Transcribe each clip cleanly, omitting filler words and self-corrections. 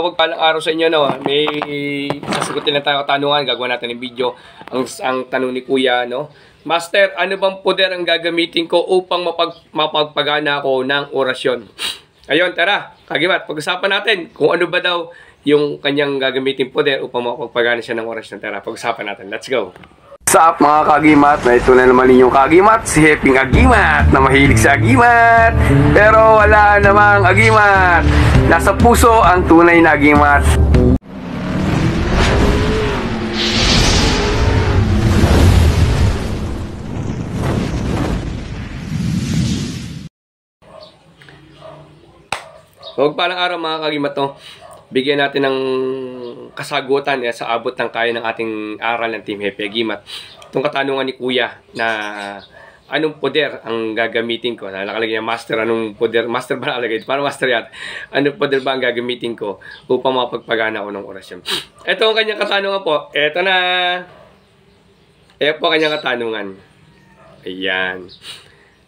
mapagpalang araw sa inyo, no? May sasagutin lang tayo katanungan, gagawa natin ng video. Ang tanong ni Kuya, no? Master, ano bang poder ang gagamitin ko upang mapagpagana ako ng orasyon? Ayun, tara, Kagimat, pag-usapan natin kung ano ba daw yung kanyang gagamitin poder upang mapagpagana siya ng orasyon. Tara, pag-usapan natin. Let's go! What's up mga Kagimat? Na ito na naman ninyong Kagimat, si Heping Agimat na mahilig sa Agimat. Pero wala namang Agimat. Nasa puso ang tunay na Agimat. Huwag palang araw mga Kagimat, no? Bigyan natin ng kasagutan sa abot ng kaya ng ating aral ng Team Happy Agimat. Itong katanungan ni Kuya na anong poder ang gagamitin ko? Nakalagay niya, Master, anong poder? Master ba nakalagay? Parang Master yan. Anong poder ba ang gagamitin ko upang mapagpagana ako ng orasyon? Ito ang kanyang katanungan po. Ito na. Ito po ang kanyang katanungan. Ayan.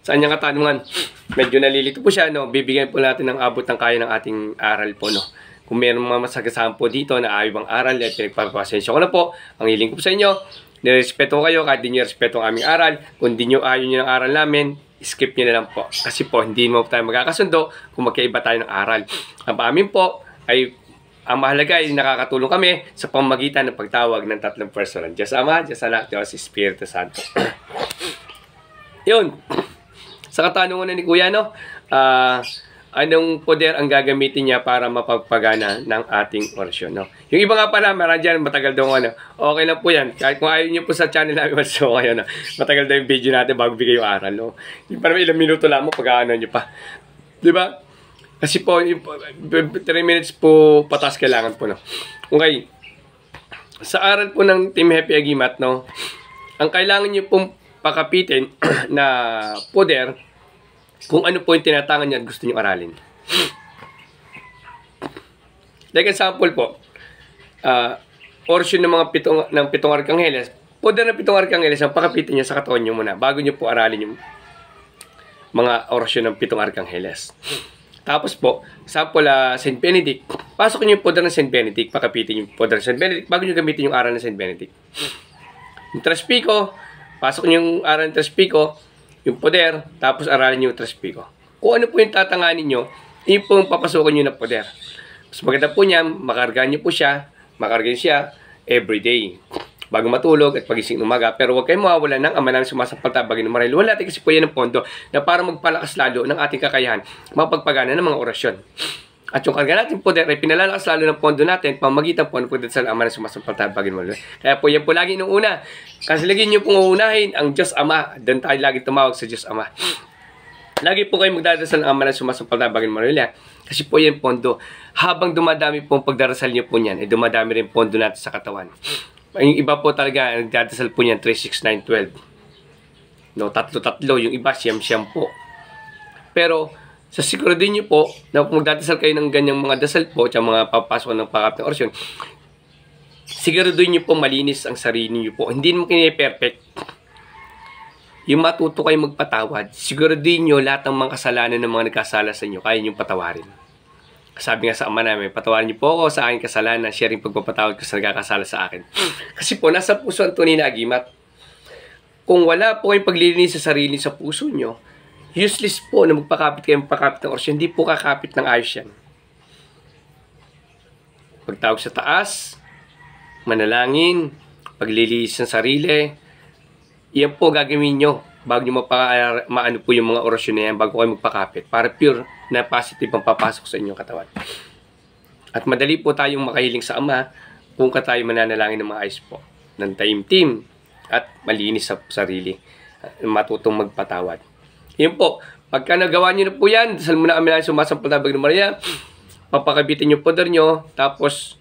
Saan niyang katanungan? Medyo nalilito po siya, no? Bibigyan po natin ng abot ng kaya ng ating aral po, no? Kung meron mga masagasaan po dito na ayaw bang aral, at pinagpapasensya ko na po, ang hiling ko sa inyo, nirespeto kayo, kahit di nyo respeto ang aming aral. Kung di nyo ayaw nyo ng aral namin, skip nyo na lang po. Kasi po, hindi mo tayo magkakasundo kung magkaiba tayo ng aral. Ang paamin po, ay ang mahalaga ay nakakatulong kami sa pamamagitan ng pagtawag ng tatlong personal. Diyos Ama, Diyos Anak, Diyos Espiritu Santo. Yun. Sa katanungan ni Kuya, no? Anong poder ang gagamitin niya para mapagpagana ng ating orasyon, no? Yung iba nga pala, meron dyan, matagal daw ano. Okay lang po yan. Kahit kung ayaw niyo po sa channel namin, mas okay, no? Matagal daw yung video natin bago bigay yung aral, no? Yung parang ilang minuto lang mo, pag-ano niyo pa. Diba? Kasi po, 3 minutes po patas kailangan po, no? Okay. Sa aral po ng Team Happy Agimat, no? Ang kailangan niyo pong pakapitin na poder kung ano po yung tinatangan niyo at gusto niyo aralin. Like example po, orasyon ng mga pitong arkangheles, poder ng pitong arkangheles ang pakapitin niyo sa katawan niyo muna bago niyo po aralin yung mga orasyon ng pitong arkangheles. Tapos po, sample Saint Benedict, pasok niyo yung poder ng Saint Benedict, pakapitin yung poder ng Saint Benedict bago niyo gamitin yung aral ng Saint Benedict. Yung Traspico, pasok niyo yung aral ng Traspico, yung poder, tapos aralin nyo yung Traspico. Kung ano po yung tatanganin nyo, yun po yung papasukin nyo na poder. Mas maganda po niya, makargahan nyo po siya, makargahan siya everyday. Bago matulog at pagising ng umaga. Pero huwag kayong mawawala ng ama namin sumasampalta bagay ng marahil. Wala natin kasi po yan ang pondo na para magpalakas lalo ng ating kakayahan, mapagpagana ng mga orasyon. At yung karga natin poder ay pinalalakas lalo ng pondo natin pamagitan po ng poder sa ama na sumasampalta bagay ng marahil. Kaya po yan po lagi nung una. Kasi lagi nyo pong uunahin ang Diyos Ama. Doon tayo lagi tumawag sa Diyos Ama. Lagi po kayo magdadasal ng ama na sumasampalta bagay ng marahil. Kasi po yan pondo. Habang dumadami po ang pagdarasal nyo po niyan, ay dumadami rin pondo natin sa katawan. Yung iba po talaga, nagdadasal po niyan 3, 6, 9, 12. No, tatlo-tatlo. Yung iba, siyam-siyam po. Pero, sa siguro din nyo po, na kung magdadasal kayo ng ganyang mga dasal po, at mga papasok ng pakap ng orasyon, siguro din nyo po malinis ang sarili nyo po. Hindi mo kini-perfect. Yung matuto kayo magpatawad, siguro din nyo lahat ng mga kasalanan ng mga nagkasala sa inyo, kaya nyo patawarin. Sabi nga sa ama namin, patawarin niyo po ako sa aking kasalanan, share rin pagpapatawad ko sa nagkakasala sa akin. Kasi po, nasa puso ang tunay na agimat. Kung wala po kayong paglilinis sa sarili sa puso nyo, useless po na magpakapit kayong pakapit ng orasyon, hindi po kakapit ng ayos yan. Pagtawag sa taas, manalangin, paglilinis ng sarili, yan po gagawin nyo bago nyo maano po yung mga orasyon na yan bago kayo magpakapit para pure na positive ang papasok sa inyong katawan. At madali po tayong makahiling sa Ama kung tayo mananalangin ng maayos po, ng taimtim at malinis sa sarili, matutong magpatawad. Yun po, pagka nagawa nyo na po yan, dasal mo na kami lang sumasampal na Bagay ng Maria, papakabitin yung poder nyo, tapos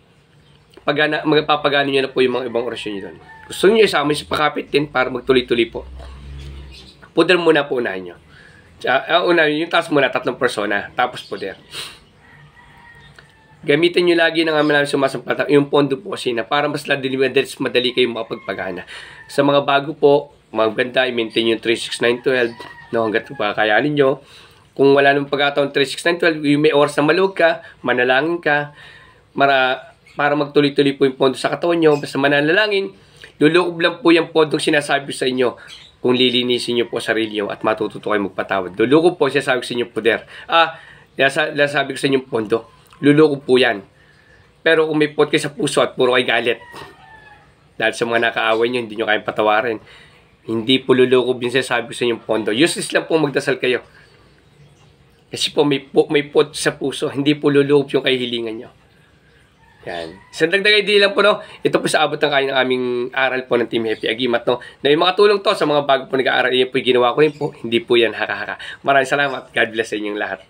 magpapagano nyo na po yung mga ibang orasyon nyo doon. Gusto nyo isama sa pakapit din para magtuloy-tuloy po. Poder muna po unahin nyo. Yung taas muna, 3 persona, tapos poder. Gamitin nyo lagi ng ama namin sumasampalta, yung pondo po kasi na para mas madali kayo makapagpagana. Sa mga bago po, maganda, i-maintain yung 3, 6, 9, 12, no, hanggat kakayanin nyo. Kung wala nang pagkataon 3, 6, 9, 12, yung may oras na malug ka, manalangin ka, para magtuloy-tuloy po yung pondo sa katawan nyo, basta mananalangin, luloob lang po yung pondong sinasabi sa inyo kung lilinisin nyo po sarili nyo at matututo kayo magpatawad. Luloob po sinasabi ko sa inyo poder. Sinasabi ko sa inyo pondo. Luloob po yan. Pero kung may pot kayo sa puso at puro kayo galit, dahil sa mga nakaaway nyo, hindi nyo kayang patawarin, hindi po luloob yung sinasabi ko sa inyo pondo. Useless lang po magdasal kayo. Kasi po may pot sa puso, hindi po luloob yung kahihilingan nyo. Yan. Isang dagdag idea lang po, no? Ito po sa abot ng kaya ng aming aral po ng Team Happy Agimat, no? Na yung makatulong to sa mga bago po nag-aaral, yun po yung ginawa ko rin po. Hindi po yan haka-haka. Maraming salamat. God bless sa inyong lahat.